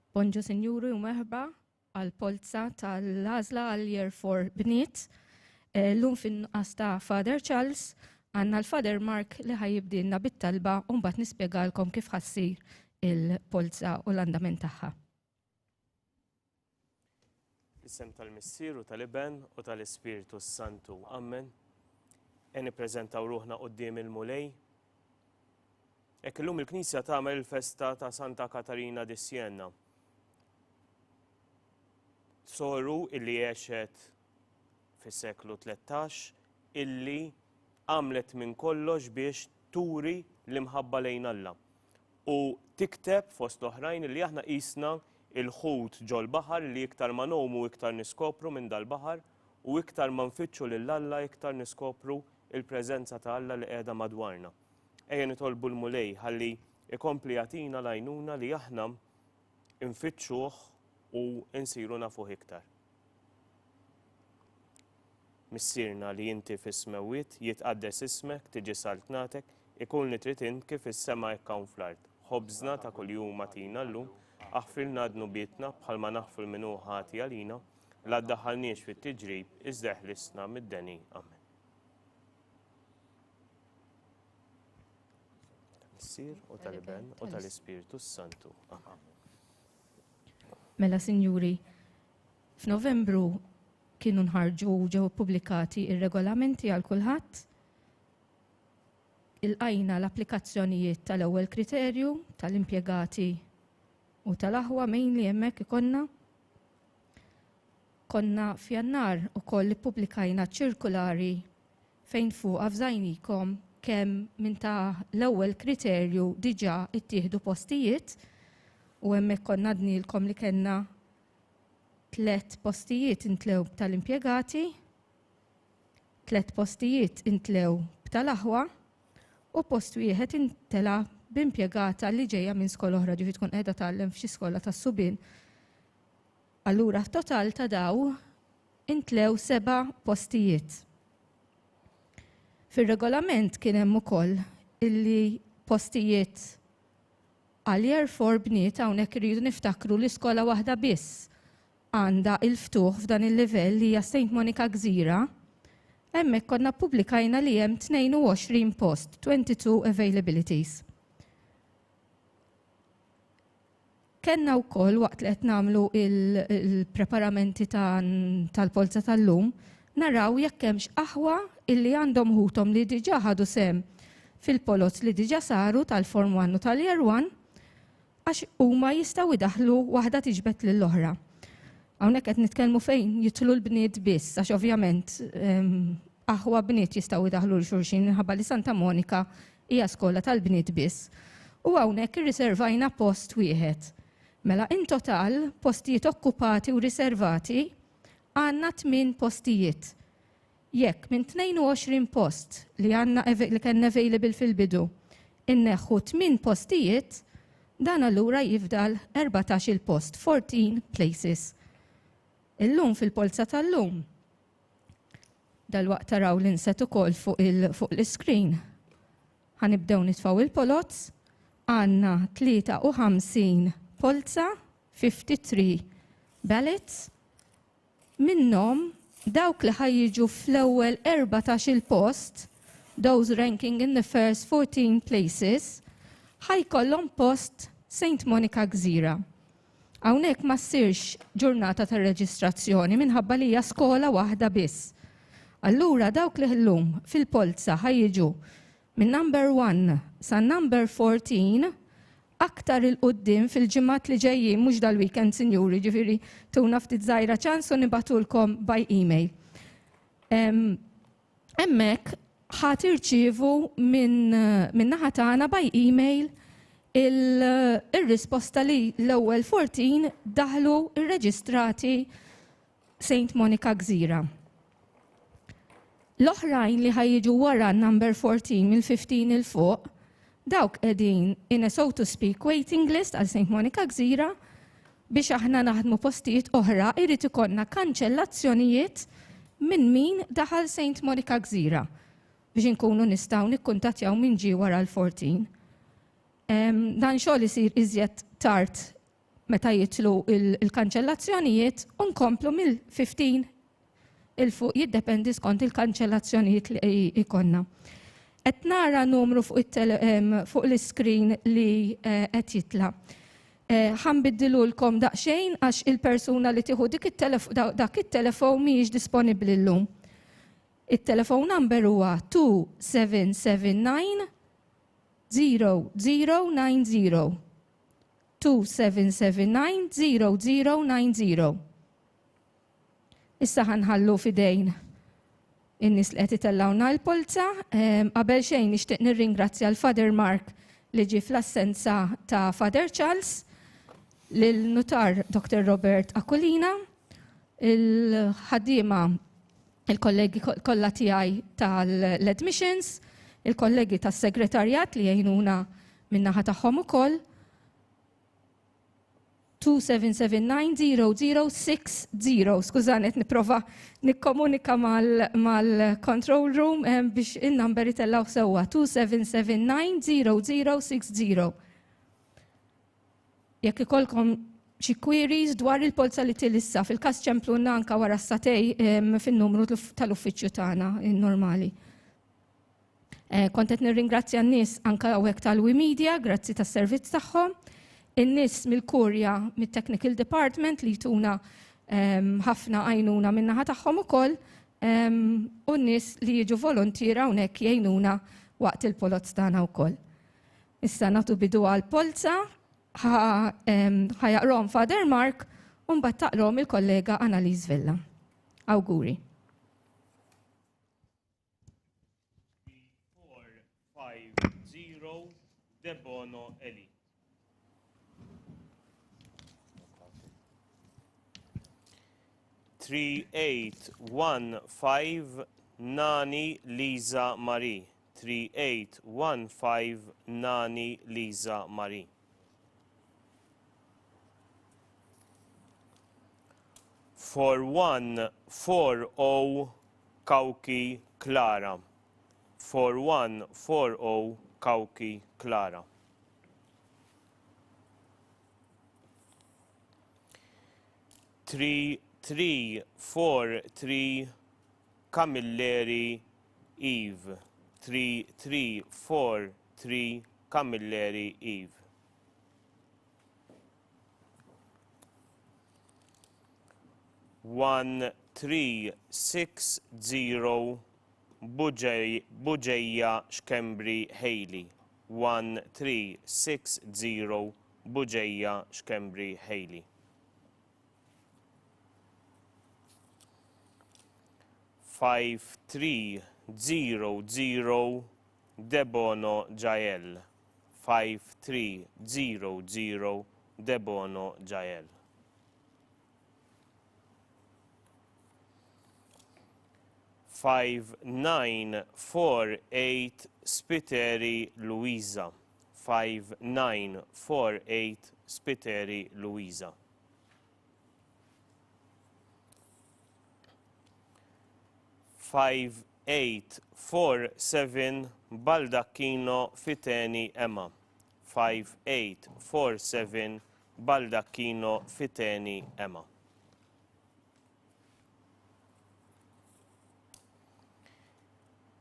Bonġu Sinjuri u merħba għal Polza tal-Għażla għal Year 4 Bniet. L-lum fin-nuqqas ta' Father Charles għandna l-Father Mark li ħajibdilna bit-talba u mbagħad nispjegalkom kif ħassir il-Polza u l-andament tagħha. Isem tal-Missier u tal-Iben u tal-Ispiritu Santu. Amen. Nippreżentaw ruħna quddiem il-mulej. Hekk illum il-Knisja tagħmel il-festa ta' Santa Katarina di Siena. Soru illi għexet fis-seklu 13 illi għamlet minn kollox biex turi l-imħabba lejn Alla. U tikteb fost l-oħrajn illi aħna qisna il-ħut ġol baħar li iktar ma nomu iktar niskopru minn dal-baħar u iktar ma nfittxu lil Alla iktar niskopru il-preżenza ta' Alla li qiegħda madwarna. Ejja nitolbu l-mulej ħalli ikompli jagħtina l-għajnuna li aħna nfittxuh u insiru nafuh iktar. Missierna li inti fis-smewwiet jitqaddes ismek, tiġi saltnatek, ikun li trid int kif is-sema hekk hawn fl-ard. Ħobżna ta' kuljum agħtina llum, aħfrilna dnubietna bħalma naħfru minnu ħati għalina, la ddaħħalniex fit-tiġrib, iżda ħlisna mid-deni. Amen. Missier u tal-Iben u tal-Ispiritu Santu. Amen. Mela Sinjuri, f'Novembru kienu nħarġu ġew pubblikati ir-regolamenti għal kulħadd. Ilqajna l-applikazzjonijiet tal-ewwel kriterju tal-impjegati u tal-aħwa mainly hemmhekk ikonna. Konna f'Jannar ukoll ippubblikajna ċirkulari fejn fuq avżajnikom kemm minn ta' l-ewwel kriterju diġà ittieħdu postijiet u hemmhekk konna dnilkom li kellna 3 postijiet intlew tal-impjegati, 3 postijiet intlew tal-aħwa u post wieħed intela b'impjegata li ġejja minn skola oħra ġifieri tkun qiegħda tagħllem f'xi skola tas-subien. Allura total ta' daw intlew 7 postijiet. Fir-regolament kien hemm ukoll illi postijiet għal Year 4 Bniet hawnhekk iridu niftakru l-iskola waħda biss għandha il-ftuħ f'dan il-livell li hija St. Monica Gżira. Hemmhekk konna ppubblikajna li hemm 22 post, 22 availabilities. Kenna wkoll waqt li qed nagħmlu il-preparamenti tal-Polza tal-lum, naraw jekk hemmx aħwa illi għandhom ħuthom li diġà ħadu sem fil-polots li diġà saru tal-Form 1 u tal-Year 1 għax huma jistgħu idaħlu waħda tiġbed lill-oħra. Hawnhekk qed nitkellmu fejn jidħlu l-bniet biss, għax ovvjament aħwa bniet jistgħu idaħlu l xulxin minħabba li Santa Monika hija skola tal-bniet biss. U hawnhekk irriservajna post wieħed. Mela in total postijiet okkupati u riservati għandna 8 postijiet. Jekk minn 22 post li kellna available fil-bidu inneħħu 8 postijiet, dan allura jifdal 14 il-post, 14 places. Illum fil-Polza tal-lum. Dal-waqt taraw l-inset ukoll fuq l-screen. Ħanibdew nitfgħu il-polots, għandna 53 polza, 53 ballots, minnhom dawk li ħajjiġu fl-ewwel 14 il-post, those ranking in the first 14 places, ħajkollhom post St. Monica Gżira. Hawnhekk ma ssirx ġurnata ta' reġistrazzjoni minħabba li hija skola waħda biss. Allura dawk li llum fil-Polza ħajjiġu minn number 1 sa number 14 aktar il-qudiem fil-ġimgħat li ġejjin mhux dal-weekend sinjuri, ġifieri tuna ftit żgħira ċans u nibatulkom by email. Hemmhekk ħadd irċievu minn naħa tagħna by email il-risposta li l-ewwel 14 daħlu irreġistrati St. Monica Gżira. L-oħrajn li ħajjiġu wara number 14 mill-15 il fuq, dawk qegħdin in a so to speak waiting list għal St. Monica Gżira biex aħna naħdmu postijiet oħra irid ikollna kanċellazzjonijiet minn min daħal St. Monica Gżira biex inkunu nistgħu nikkuntattjaw min ġie wara l-14. Dan xogħol isir iżjed tard meta jitlu il-kanċellazzjonijiet u nkomplu mill-15 il-fuq jiddependi skont il-kanċellazzjonijiet li ikonna. Qed nara numru fuq l-iskrin li qed jitla'. Ħanbiddilulkom daqsxejn għax il-persuna li tieħu dak it-telefon mhijiex disponibbli llum. Il-telefon number huwa 2779 0090. 2779 0090. Issa ħanħallu fidejn in-nies li qed itellawna l-Polza. Qabel xejn nixtieq nirringrazzja l-Father Mark li ġie fl-assenza ta' Father Charles, lill-Nutar Dr. Robert Aquilina, il-ħaddiema il-kollegi kollha tiegħi tal-admissions, il-kollegi tas-segretarjat li jgħinuna min-naħa tagħhom ukoll. 27790060. Skużani, qed nipprova nikkomunika mal-control room biex in-number itellgħu sewwa 27790060. Jekk ikolkom xi queries dwar il-Polza li tilissa fil-każ ċemplunna anke wara s-satej fin-numru tal-uffiċċju tagħna normali. Kont qed nirringrazzja n-nies anke hawnhekk tal-Wimedia, grazzi tas-servizz tagħhom, in-nies mill-Kurja mit-Technical Department li jtuna ħafna għajnuna min-naħa tagħhom ukoll, u n-nies li jiġu volontira hawnhekk jgħinuna waqt il-polozz tagħna wkoll. Issa nagħtu bidu għall-Polza, ħajaqrom Father Mark u mbagħad taqrom il-kollega Annalise Villa. Awguri. 450 Debono Eli. 3815 Nani Liza Marie. 3815 Nani Liza Marie. 4140 Kauki Clara. 4140 Kauki Clara. 3343 Camilleri Eve. 3343 Camilleri Eve. 1360 Buġejja Xkembri Haley. 1360 Buġejja Xkembri Haley. 5300 Debono Jael. 5300 Debono Jael. 5948 Spiteri Luisa. 5948 Spiteri Luisa. 5847 Baldacchino Fiteni Emma. 5847 Baldacchino Fiteni Emma.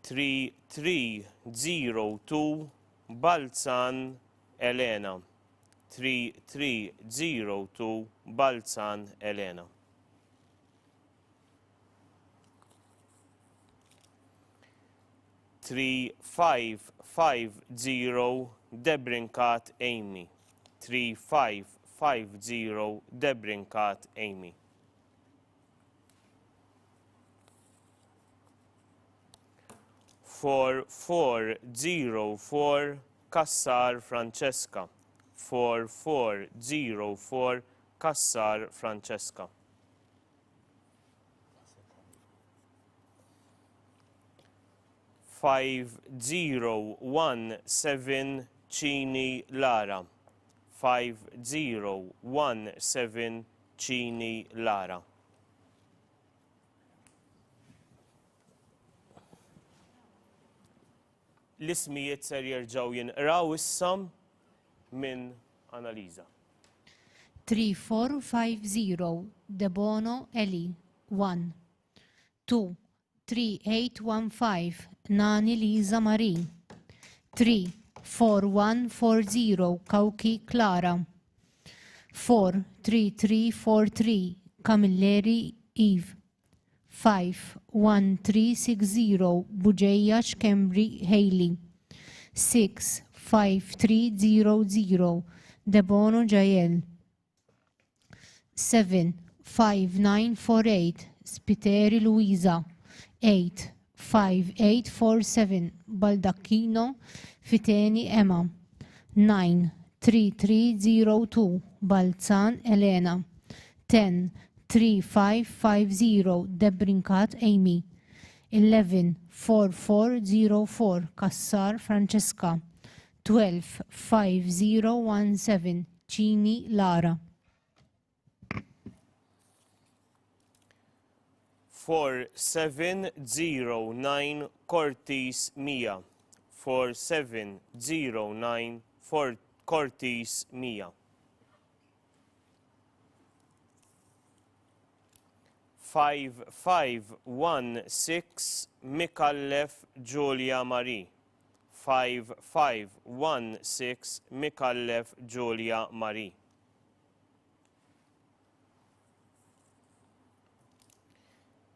3302 Balzan Elena. 3302 Balzan Elena. 3550 Debrincat Amy. 3550 Debrincat Amy. 4404 Kassar Francesca. 4404 Kassar Francesca. 5017 Cini Lara. 5017 Cini Lara. L-ismijiet ser jerġgħu jinqraw issa minn Annalisa. 3450 Debono Eli 1 2 3815 Nani Liza Marie 3 4140 Kauki Clara 4 3343 Camilleri Eve 5 1360 Buġeja Xkembri Hailey 6 5300 Debono Jael 7 5948 Spiteri Luisa 8 5847 Baldacchino Fiteni Emma 9 3302 Balzan Elena 10 3550 Debrinkat Amy 11 4404 Kassar Francesca 12 5017 Cini Lara 4709 Cortis Mia 4709 Cortis Mia 5516 Mikallef Julia Marie 5516 Mikallef Julia Marie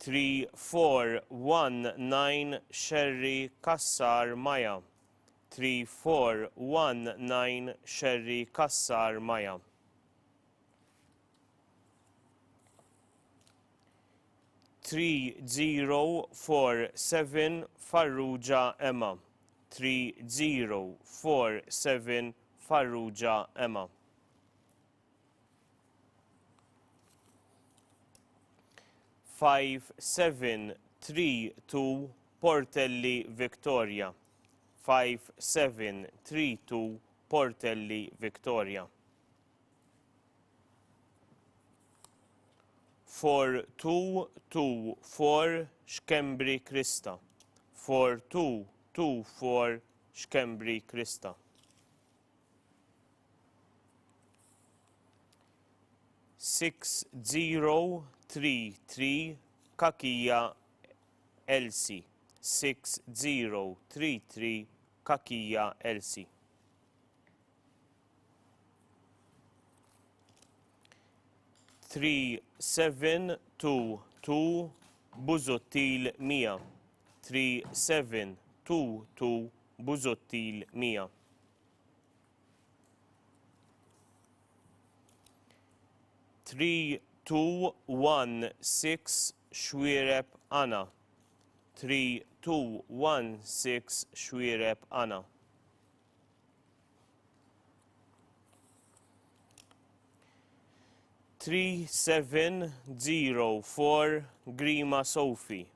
3419 Sherry Kassar Maya 3419 Sherry Kassar Maya 3047 Farrugia Emma 3047 Farrugia Emma 5732 Portelli Victoria 5732 Portelli Victoria 4224 Xkembri Krista 4224 Xkembri Krista 6033 Kakija Elsie 6033 Kakija Elsie 3722 Buzottil Mia 3722 Buzottil Mia 3216 Xwiereb Anna 3216 Xwiereb Anna 3704 Grima Sophie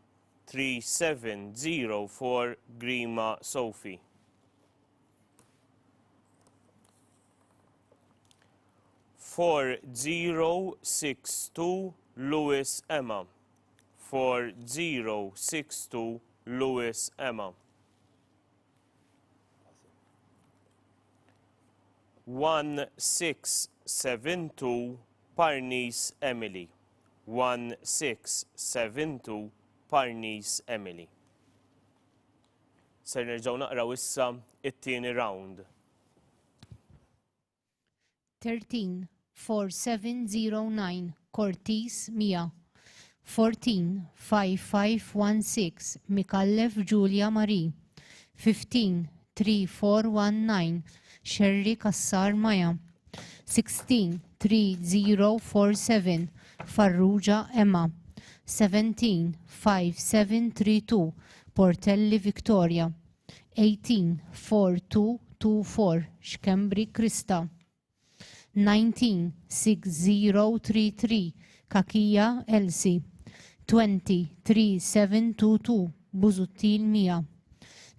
3704 Grima Sophie 4062 Louis Emma 4062 Louis Emma 1672 Parnis Emily 1672 Parnis Emily. Ser nerġgħu naqraw issa it-tieni round. 13 4709 Cortis Mia 14 5516 Mikallef Julia Marie 15 3419 Sherry Kassar Maya 16 3047 Farrugia Emma 17 5732 Portelli Victoria 18 4224 Xkembri Krista 19 6033 Kakija Elsie 20 3722 Buzuttil Mia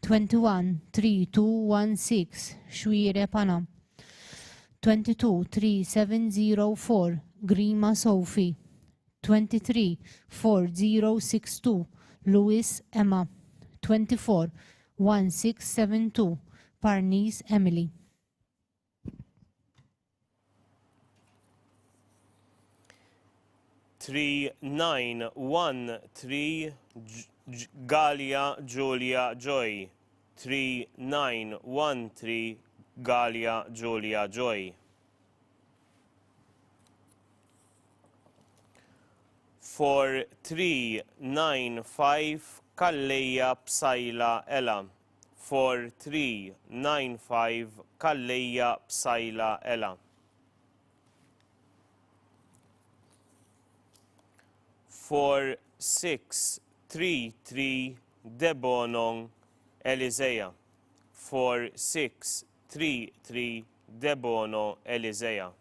21 3216 Xwiereb Anna 22 3704 Grima Sophie 23 4062 Louis Emma 24 1672 Parnis Emily 3913 Gallia Julia Joy. 3913 Gallia Julia Joy. 4395 Kalleja Psajla Ela. 4395 Kalleja Psajla Ela. 4633 Debonon Eliseja. 4633 Debono Eliseja.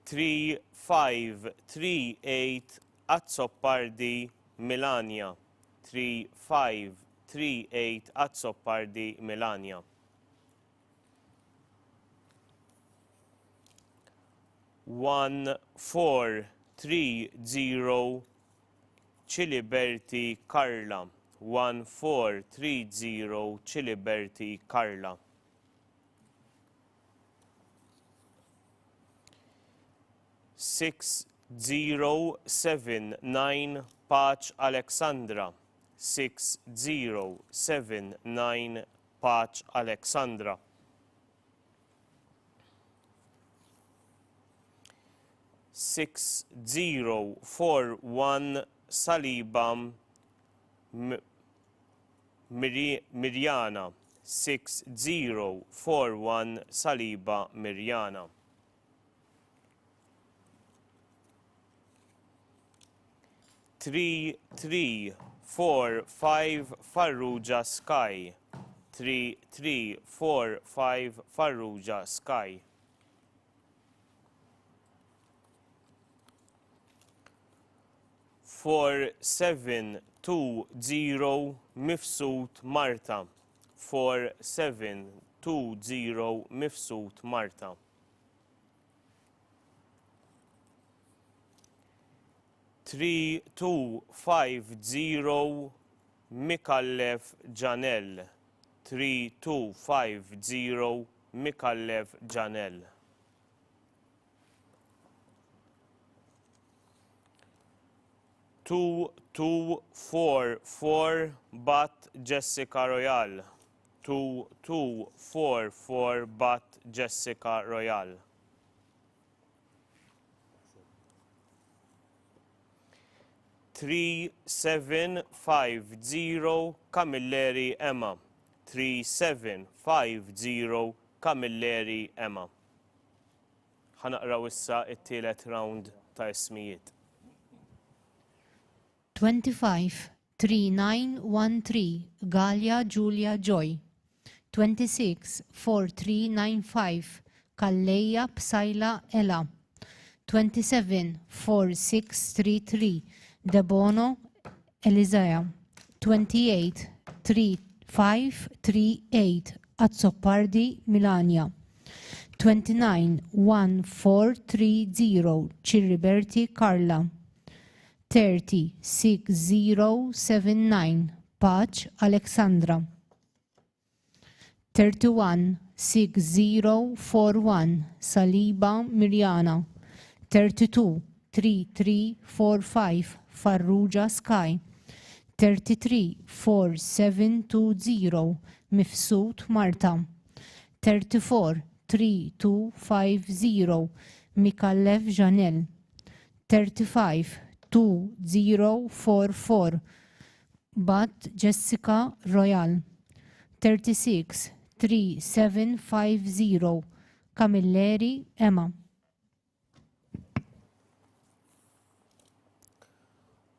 3538 Azzopardi Milania. 3538 Azzopardi Milania. 1430 Ciliberti Carla. 1430 Ciliberti Carla. 6079 Pace Alexandra. 6079 Pace Alexandra. 6041 Salibam Mirjana. 6041 Saliba Mirjana. 3345 Farrugia Sky. 3345 Farrugia Sky. 4720 Mifsut Marta. 4720 Mifsut Marta. 3250 Mikallef Janel. 3250 Mikallef Janel. 2244 Bat Jessica Royal. 2244 Bat Jessica Royal. 3750 Camilleri Emma. 3750 Camilleri Emma. Ħanaqraw issa it-tielet round ta' ismijiet. 253913 Gallia Julia Joy. 264395 Kalleja Psajla Ela. 274633 Debono Elisea. 283538 Azzopardi Milania. 291430 Ciliberti Carla. 306079 Pace Alexandra. 316041 Saliba Mirjana. 323345 Farrugia Sky. 334720 Mifsut Marta. 343250 Mikallef Janel. 352044 Bat Jessica Royal. 363750 Camilleri Emma.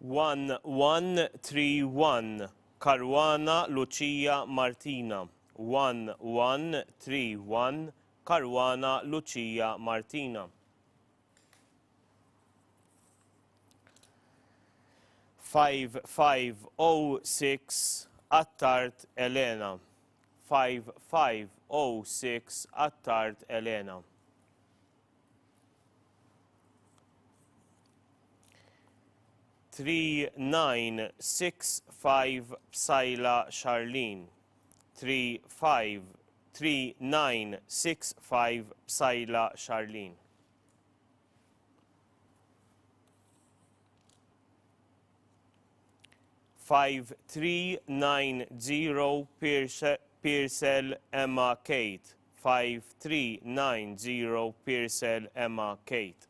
1131 Caruana Lucia Martina. 1131 Caruana Lucia Martina. 5506 Attart Elena. 5506 Attart Elena. 3965 Psajla Charlene. 35 53965 Bsajla Charlene. Five 5390 Purcell Emma Kate. 5390 Purcell Emma Kate.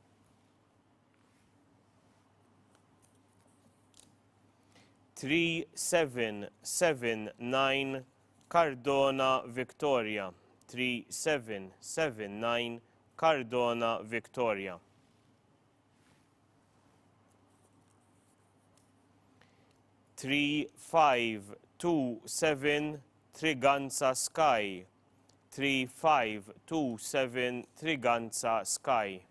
3779 Cardona Victoria. 3779 Cardona Victoria. 3527 Triganza Sky. 3527 Triganza Sky.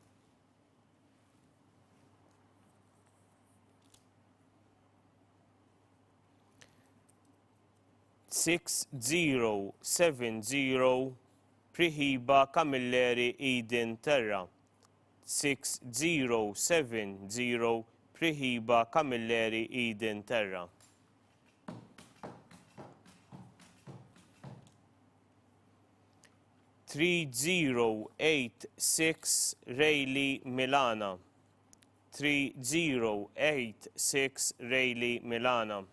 6070 Prihiba Camilleri Eden Terra. 6070 Prihiba Camilleri Eden Terra. 3086 Rayleigh Milana. 3086 Rayleigh Milana.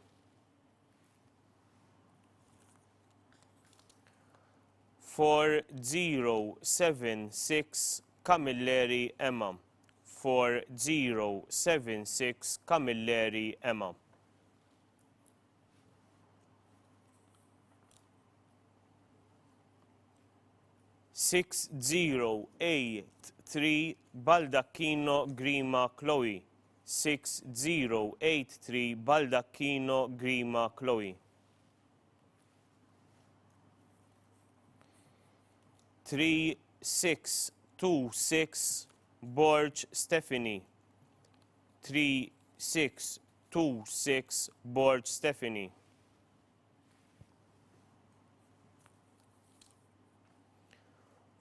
4076 Camilleri Emma. 4076 Camilleri Emma. 6083 Baldacchino Grima Chloe. 6083 Baldacchino Grima Chloe. 3626 Borge Stephanie. 3626 Borge Stephanie.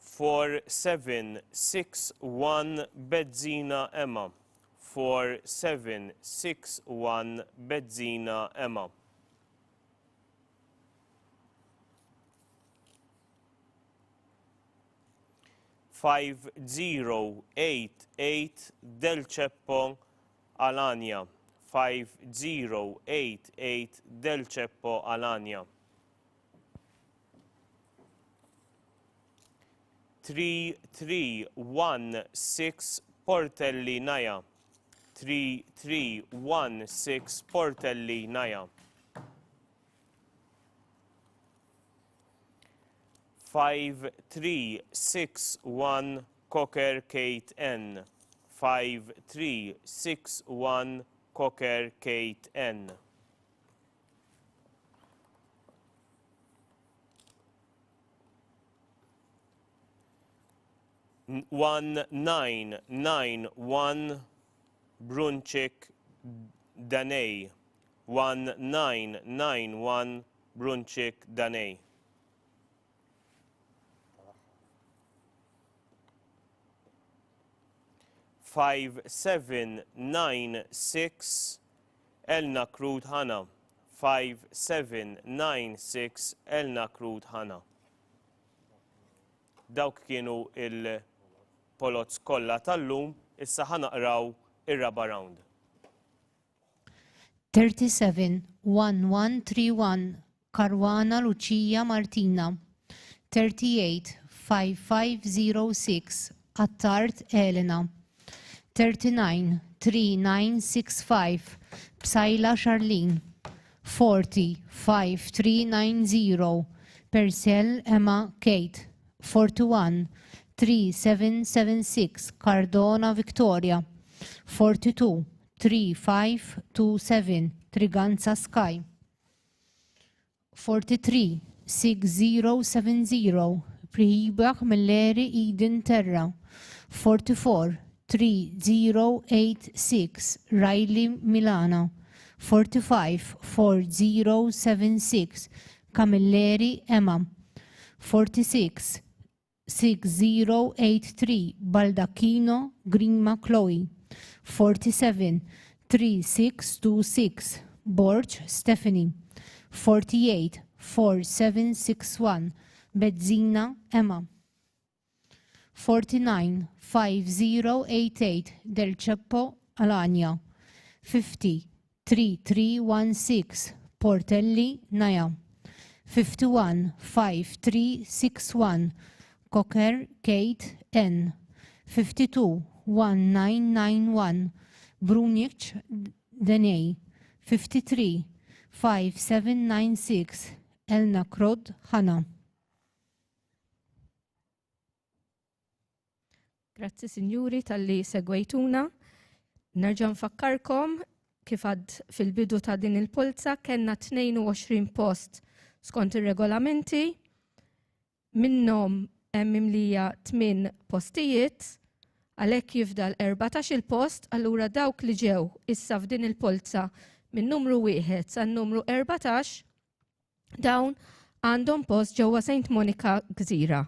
4761 Bedzina Emma. 4761 Bedzina Emma. 5088 Del Ceppo Alania. 5088 Del Ceppo Alania. 3316 Portelli Naja. 3316 Portelli Naja. 5361 Cocker Kate N. 5361 Cocker Kate N. 1991 Brunchik Danay. 1991 Brunchik Danay. 5796 Elna Krut Hana. 5796 Elna Krut Hana. Dawk kienu il-polots kollha tal-lum, issa ħanaqraw ir-raba round. 371131 Caruana Lucia Martina. 385506 Attart Elena. 393965 Bsajla Charlene. 405390 Purcell Emma Kate. 413776 Cardona Victoria. 423527 Triganza Sky. 436070 Prihiba Camilleri Eden Terra. 443086 Riley Milana. 454076 Camilleri Emma. 466083 Baldacchino Grima Chloe. 473626 Borge Stephanie. 484761 Bezzina Emma. 495088 Del Ceppo Alania. 503316 Portelli Naja. 515361 Cocker Kate N. 521991 Brunic Deney. 535796 Elna Krod Hanna. Grazzi Sinjuri tal-li segwejtuna. Nerġa' nfakkarkom kif għad fil-bidu ta' din il-Polza kellna 22 post skont ir-regolamenti. Minnhom hemm imlija 8 postijiet, għalhekk jifdal 14 il-post, allura dawk li ġew issa f'din il-Polza minn numru 1 sa numru 14 dawn għandhom post ġewwa St. Monica Gżira.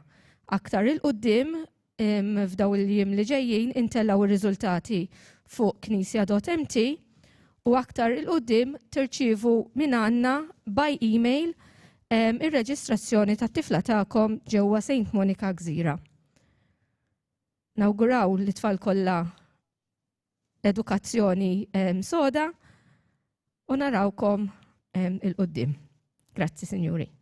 Aktar il-qudiem f'daw il-jiem li ġejjin intellaw ir-riżultati fuq knisja.mt u aktar il-qudiem tirċievu minn għandna by email ir-reġistrazzjoni tat-tifla tagħkom ġewwa St. Monica Gżira. Nawguraw li tfal kollha edukazzjoni soda u narawkom il-qudiem. Grazzi, Sinjuri.